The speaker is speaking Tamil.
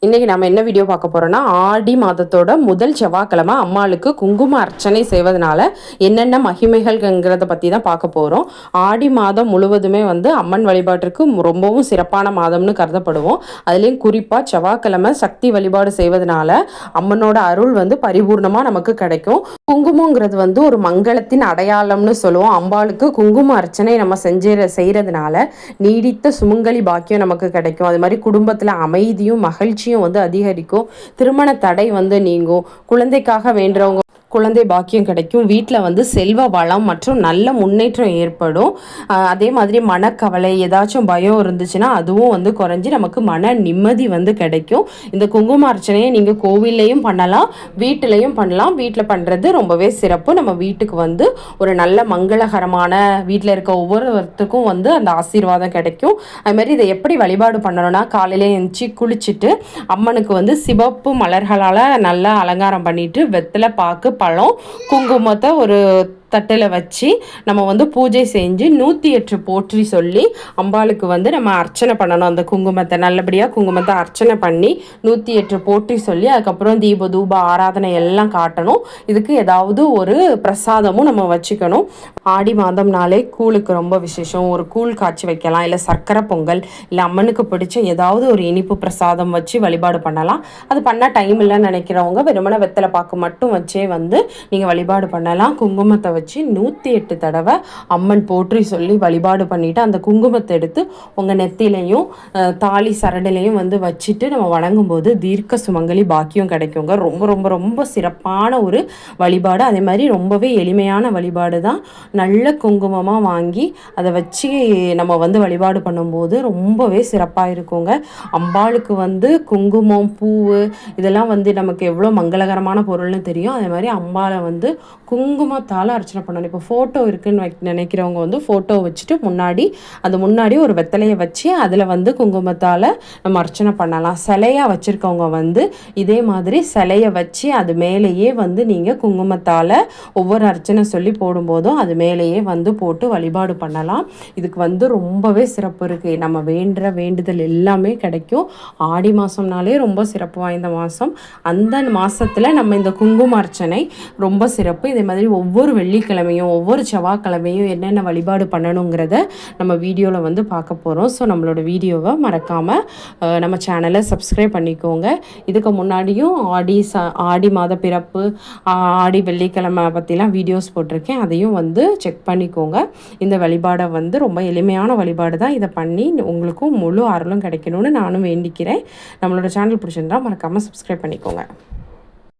இன்றைக்கி நம்ம என்ன வீடியோ பார்க்க போகிறோன்னா, ஆடி மாதத்தோட முதல் செவ்வாய்க்கிழமை அம்மாளுக்கு குங்கும அர்ச்சனை செய்வதனால என்னென்ன மகிமைகள்ங்கிறத பற்றி தான் பார்க்க போகிறோம். ஆடி மாதம் முழுவதுமே அம்மன் வழிபாட்டிற்கு ரொம்பவும் சிறப்பான மாதம்னு கருதப்படுவோம். அதுலேயும் குறிப்பாக செவ்வாய்க்கிழமை சக்தி வழிபாடு செய்வதனால அம்மனோட அருள் பரிபூர்ணமாக நமக்கு கிடைக்கும். குங்குமங்கிறது ஒரு மங்களத்தின் அடையாளம்னு சொல்லுவோம். அம்பாளுக்கு குங்கும அர்ச்சனை நம்ம செய்கிறதுனால நீடித்த சுமங்கலி பாக்கியம் நமக்கு கிடைக்கும். அது மாதிரி குடும்பத்தில் அமைதியும் மகிழ்ச்சியும் அதிகரிக்கும். திருமண தடை நீங்கும். குழந்தைக்காக வேண்டுறவங்க குழந்தை பாக்கியம் கிடைக்கும். வீட்டில் செல்வ வளம் மற்றும் நல்ல முன்னேற்றம் ஏற்படும். அதே மாதிரி மனக்கவலை ஏதாச்சும் பயம் இருந்துச்சுன்னா அதுவும் குறைஞ்சி நமக்கு மன நிம்மதி கிடைக்கும். இந்த குங்கும அர்ச்சனையை நீங்கள் கோவில்லையும் பண்ணலாம், வீட்டிலையும் பண்ணலாம். வீட்டில் பண்ணுறது ரொம்பவே சிறப்பு. நம்ம வீட்டுக்கு ஒரு நல்ல மங்களகரமான வீட்டில் இருக்க ஒவ்வொருவருக்கும் அந்த ஆசீர்வாதம் கிடைக்கும். அதுமாதிரி இதை எப்படி வழிபாடு பண்ணணும்னா, காலையில எழுந்துச்சி குளிச்சுட்டு அம்மனுக்கு சிவப்பு மலர்களால் நல்லா அலங்காரம் பண்ணிட்டு வெத்தலை பாக்கு பழம் குங்குமத்தை ஒரு தட்டில் வச்சு நம்ம பூஜை செஞ்சு 108 போற்றி சொல்லி அம்பாளுக்கு நம்ம அர்ச்சனை பண்ணணும். அந்த குங்குமத்தை நல்லபடியாக குங்குமத்தை அர்ச்சனை பண்ணி 108 போற்றி சொல்லி அதுக்கப்புறம் தீப தூப ஆராதனை எல்லாம் காட்டணும். இதுக்கு ஏதாவது ஒரு பிரசாதமும் நம்ம வச்சுக்கணும். ஆடி மாதம்னாலே கூழுக்கு ரொம்ப விசேஷம். ஒரு கூழ் காய்ச்சி வைக்கலாம், இல்லை சர்க்கரை பொங்கல், இல்லை அம்மனுக்கு பிடிச்ச ஏதாவது ஒரு இனிப்பு பிரசாதம் வச்சு வழிபாடு பண்ணலாம். அது பண்ணால் டைம் இல்லைன்னு நினைக்கிறவங்க வெறுமனை வெத்தலை பாக்கு மட்டும் வச்சே நீங்கள் வழிபாடு பண்ணலாம். குங்குமத்தை வச்சு 108 தடவை அம்மன் போற்றி சொல்லி வழிபாடு பண்ணிவிட்டு அந்த குங்குமத்தை எடுத்து உங்கள் நெத்திலையும் தாலி சரடிலையும் வச்சுட்டு நம்ம வணங்கும் போது தீர்க்க சுமங்கலி பாக்கியம் கிடைக்குங்க. ரொம்ப ரொம்ப ரொம்ப சிறப்பான ஒரு வழிபாடு. அதே மாதிரி ரொம்பவே எளிமையான வழிபாடு தான். நல்ல குங்குமமாக வாங்கி அதை வச்சு நம்ம வழிபாடு பண்ணும்போது ரொம்பவே சிறப்பாக இருக்குங்க. அம்பாளுக்கு குங்குமம் பூவு இதெல்லாம் நமக்கு எவ்வளோ மங்களகரமான பொருள்னு தெரியும். அதே மாதிரி அம்பாளை குங்குமத்தால் அர்ச்சனை பண்ணணும். இப்போ ஃபோட்டோ இருக்குன்னு நினைக்கிறவங்க ஃபோட்டோ வச்சுட்டு முன்னாடி ஒரு வெத்தலையை வச்சு அதில் குங்குமத்தால் நம்ம அர்ச்சனை பண்ணலாம். சிலையாக வச்சுருக்கவங்க இதே மாதிரி சிலையை வச்சு அது மேலேயே நீங்கள் குங்குமத்தால் ஒவ்வொரு அர்ச்சனை சொல்லி போடும்போதும் அது மேலேயே போட்டு வழிபாடு பண்ணலாம். இதுக்கு ரொம்பவே சிறப்பு இருக்குது. நம்ம வேண்டுதல் எல்லாமே கிடைக்கும். ஆடி மாதம்னாலே ரொம்ப சிறப்பு வாய்ந்த மாதம். அந்த மாதத்தில் நம்ம இந்த குங்கும அர்ச்சனை ரொம்ப சிறப்பு. இதே மாதிரி ஒவ்வொரு வெள்ளிக்கிழமையும் ஒவ்வொரு செவ்வாய்க்கிழமையும் என்னென்ன வழிபாடு பண்ணணுங்கிறத நம்ம வீடியோவில் பார்க்க போகிறோம். ஸோ நம்மளோட வீடியோவை மறக்காமல் நம்ம சேனலை சப்ஸ்கிரைப் பண்ணிக்கோங்க. இதுக்கு முன்னாடியும் ஆடி மாத பிறப்பு, ஆடி வெள்ளிக்கிழமை பற்றிலாம் வீடியோஸ் போட்டிருக்கேன். அதையும் செக் பண்ணிக்கோங்க. இந்த வழிபாடை ரொம்ப எளிமையான வழிபாடு தான். இதை பண்ணி உங்களுக்கும் முழு அருளும் கிடைக்கணும்னு நானும் வேண்டிக்கிறேன். நம்மளோட சேனல் பிடிச்சிருந்தா மறக்காமல் சப்ஸ்கிரைப் பண்ணிக்கோங்க.